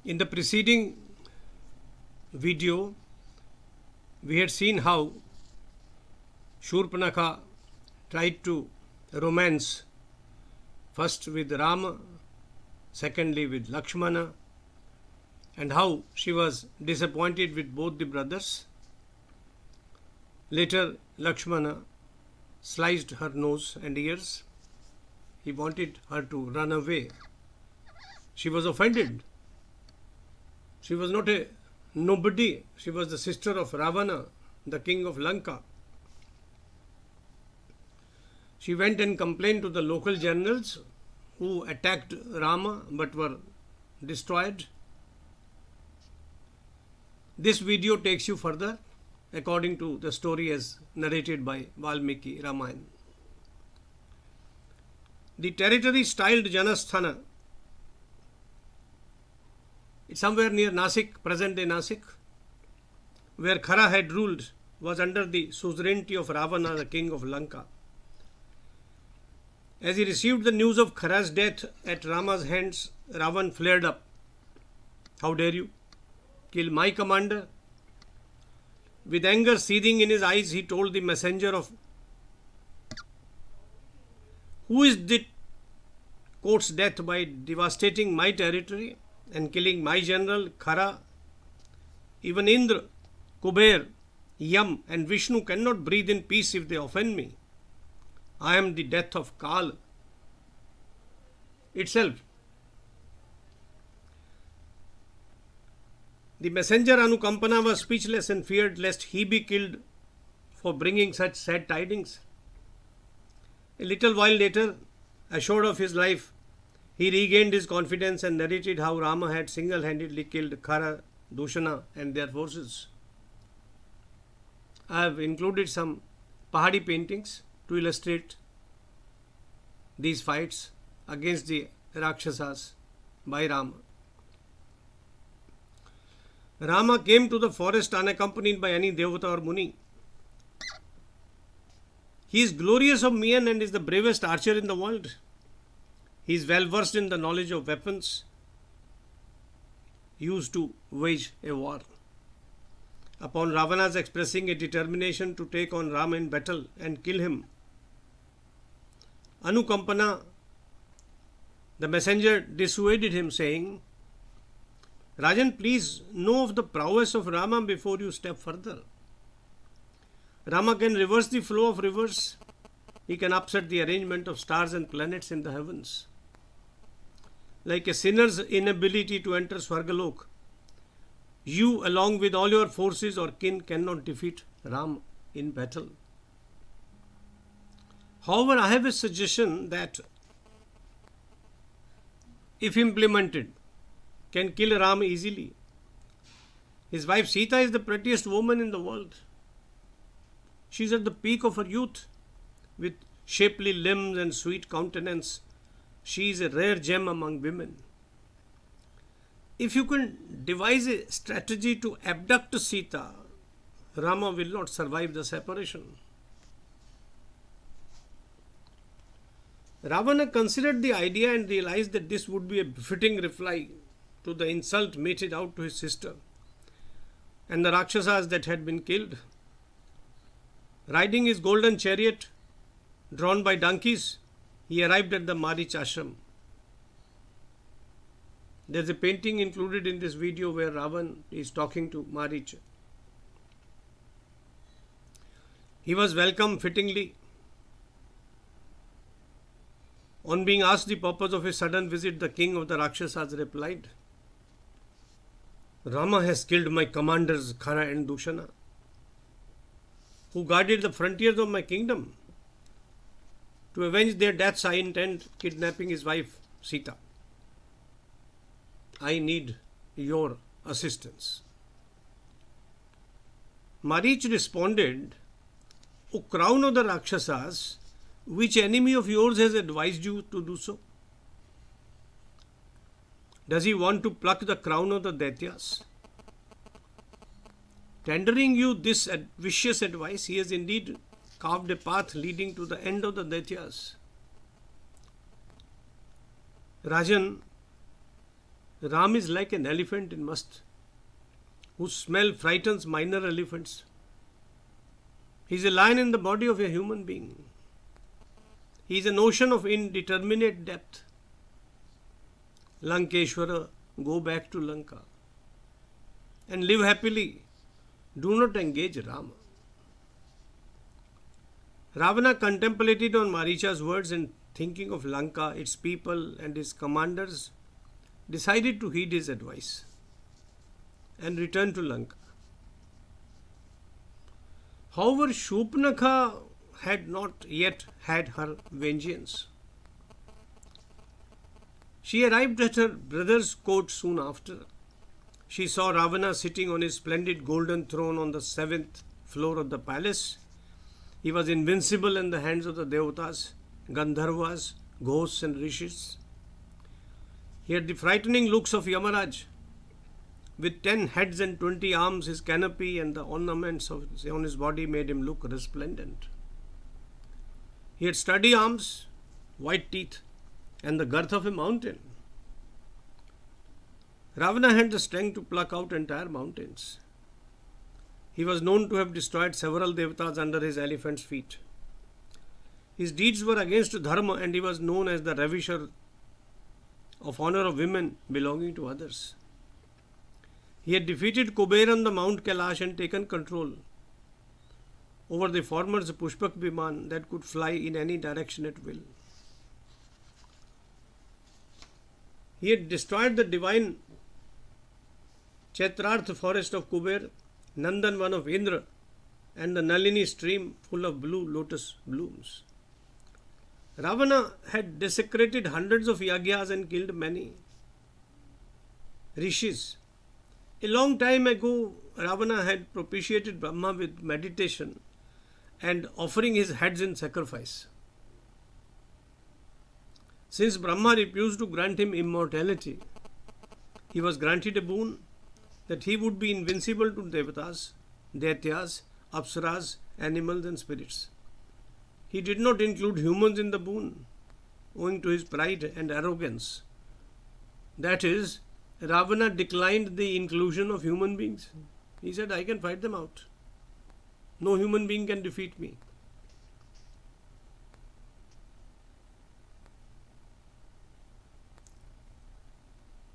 In the preceding video, we had seen how Shoorpanakha tried to romance first with Rama, secondly with Lakshmana, and how she was disappointed with both the brothers. Later, Lakshmana sliced her nose and ears. He wanted her to run away. She was offended. She was not a nobody. She was the sister of Ravana, the king of Lanka. She went and complained to the local generals who attacked Rama but were destroyed. This video takes you further according to the story as narrated by Valmik Ramayana. The territory styled Janasthana, it's somewhere near Nasik, present-day Nasik, where Khara had ruled, was under the suzerainty of Ravana, the king of Lanka. As he received the news of Khara's death at Rama's hands, Ravan flared up. How dare you kill my commander? With anger seething in his eyes, he told the messenger of who is the court's death by devastating my territory and killing my general Khara. Even Indra, Kuber, Yam and Vishnu cannot breathe in peace if they offend me. I am the death of Kal itself. The messenger Anukampana was speechless and feared lest he be killed for bringing such sad tidings. A little while later, assured of his life, he regained his confidence and narrated how Rama had single-handedly killed Khara, Dushana and their forces. I have included some Pahadi paintings to illustrate these fights against the Rakshasas by Rama. Rama came to the forest unaccompanied by any Devata or Muni. He is glorious of mien and is the bravest archer in the world. He is well versed in the knowledge of weapons used to wage a war. Upon Ravana's expressing a determination to take on Rama in battle and kill him, Anukampana, the messenger, dissuaded him, saying, Rajan, please know of the prowess of Rama before you step further. Rama can reverse the flow of rivers. He can upset the arrangement of stars and planets in the heavens. Like a sinner's inability to enter Swargalok, you, along with all your forces or kin, cannot defeat Ram in battle. However, I have a suggestion that, if implemented, can kill Ram easily. His wife Sita is the prettiest woman in the world. She is at the peak of her youth, with shapely limbs and sweet countenance. She is a rare gem among women. If you can devise a strategy to abduct Sita, Rama will not survive the separation. Ravana considered the idea and realized that this would be a befitting reply to the insult meted out to his sister and the Rakshasas that had been killed. Riding his golden chariot, drawn by donkeys, he arrived at the Maricha ashram. There is a painting included in this video where Ravan is talking to Maricha. He was welcomed fittingly. On being asked the purpose of his sudden visit, the king of the Rakshasas replied, Rama has killed my commanders Khara and Dushana, who guarded the frontiers of my kingdom. To avenge their deaths, I intend kidnapping his wife Sita. I need your assistance. Maricha responded, O crown of the Rakshasas, which enemy of yours has advised you to do so? Does he want to pluck the crown of the Daityas? Tendering you this vicious advice, he has indeed carved a path leading to the end of the Daityas. Rajan, Ram is like an elephant in must, whose smell frightens minor elephants. He is a lion in the body of a human being. He is an ocean of indeterminate depth. Lankeshwara, go back to Lanka and live happily. Do not engage Rama. Ravana contemplated on Maricha's words and, thinking of Lanka, its people and its commanders, decided to heed his advice and return to Lanka. However, Shoorpanakha had not yet had her vengeance. She arrived at her brother's court soon after. She saw Ravana sitting on his splendid golden throne on the 7th floor of the palace. He was invincible in the hands of the Devatas, Gandharvas, ghosts and rishis. He had the frightening looks of Yamaraj. With 10 heads and 20 arms, his canopy and the ornaments on his body made him look resplendent. He had sturdy arms, white teeth, and the girth of a mountain. Ravana had the strength to pluck out entire mountains. He was known to have destroyed several devatas under his elephant's feet. His deeds were against dharma, and he was known as the ravisher of honor of women belonging to others. He had defeated Kuber on the Mount Kailash and taken control over the former's Pushpak Viman that could fly in any direction at will. He had destroyed the divine Chaitrarth forest of Kuber, Nandanvan of Indra, and the Nalini stream full of blue lotus blooms. Ravana had desecrated hundreds of yagyas and killed many rishis. A long time ago, Ravana had propitiated Brahma with meditation and offering his heads in sacrifice. Since Brahma refused to grant him immortality, he was granted a boon that he would be invincible to devatas, daityas, apsaras, animals and spirits. He did not include humans in the boon, owing to his pride and arrogance. That is, Ravana declined the inclusion of human beings. He said, I can fight them out. No human being can defeat me.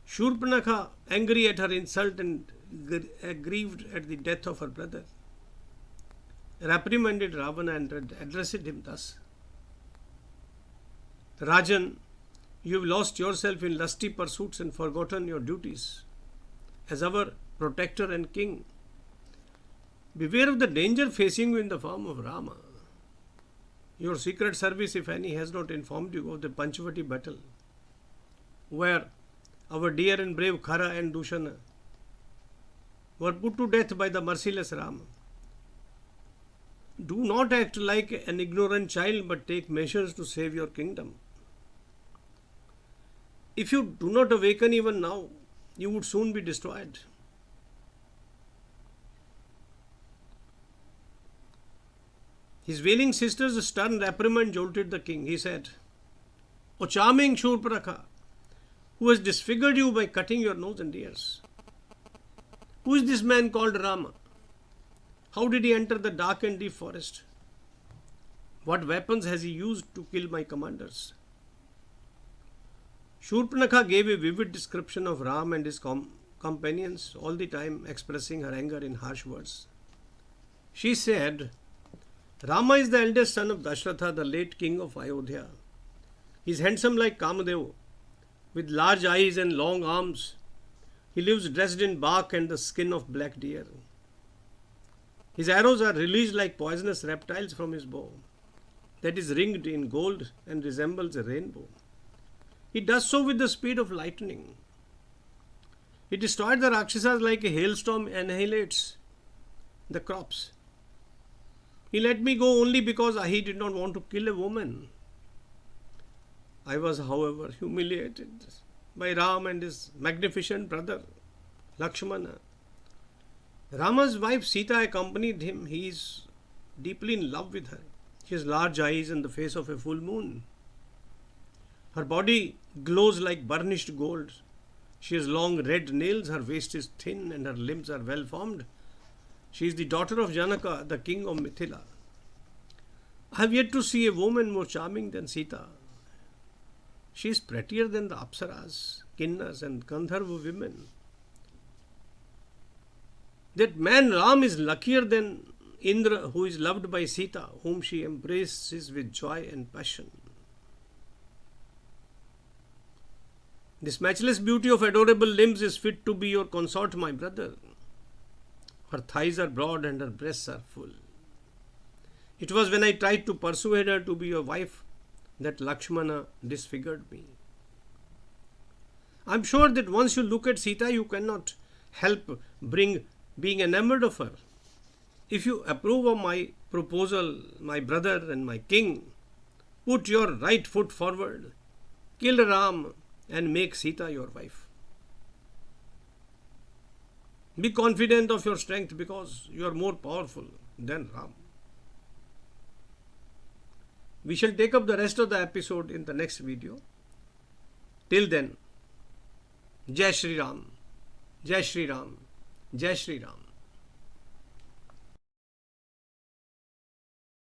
Shoorpanakha, angry at her insult and aggrieved at the death of her brother, reprimanded Ravana and addressed him thus: Rajan, you have lost yourself in lusty pursuits and forgotten your duties as our protector and king. Beware of the danger facing you in the form of Rama. Your secret service, if any, has not informed you of the Panchavati battle, where our dear and brave Khara and Dushana were put to death by the merciless Rama. Do not act like an ignorant child, but take measures to save your kingdom. If you do not awaken even now, you would soon be destroyed. His wailing sister's stern reprimand jolted the king. He said, O charming Shoorpanakha, who has disfigured you by cutting your nose and ears? Who is this man called Rama? How did he enter the dark and deep forest? What weapons has he used to kill my commanders? Shoorpanakha gave a vivid description of Ram and his companions, all the time expressing her anger in harsh words. She said, Rama is the eldest son of Dashratha, the late king of Ayodhya. He is handsome like Kamadev, with large eyes and long arms. He lives dressed in bark and the skin of black deer. His arrows are released like poisonous reptiles from his bow, that is ringed in gold and resembles a rainbow. He does so with the speed of lightning. He destroyed the Rakshasas like a hailstorm annihilates the crops. He let me go only because he did not want to kill a woman. I was, however, humiliated by Ram and his magnificent brother, Lakshmana. Rama's wife Sita accompanied him. He is deeply in love with her. She has large eyes and the face of a full moon. Her body glows like burnished gold. She has long red nails, her waist is thin, and her limbs are well formed. She is the daughter of Janaka, the king of Mithila. I have yet to see a woman more charming than Sita. She is prettier than the Apsaras, Kinnas, and Gandharva women. That man Ram is luckier than Indra, who is loved by Sita, whom she embraces with joy and passion. This matchless beauty of adorable limbs is fit to be your consort, my brother. Her thighs are broad and her breasts are full. It was when I tried to persuade her to be your wife that Lakshmana disfigured me. I am sure that once you look at Sita, you cannot help being enamored of her. If you approve of my proposal, my brother and my king, put your right foot forward, kill Ram, and make Sita your wife. Be confident of your strength because you are more powerful than Ram. We shall take up the rest of the episode in the next video. Till then, Jai Shri Ram, Jai Shri Ram, Jai Shri Ram.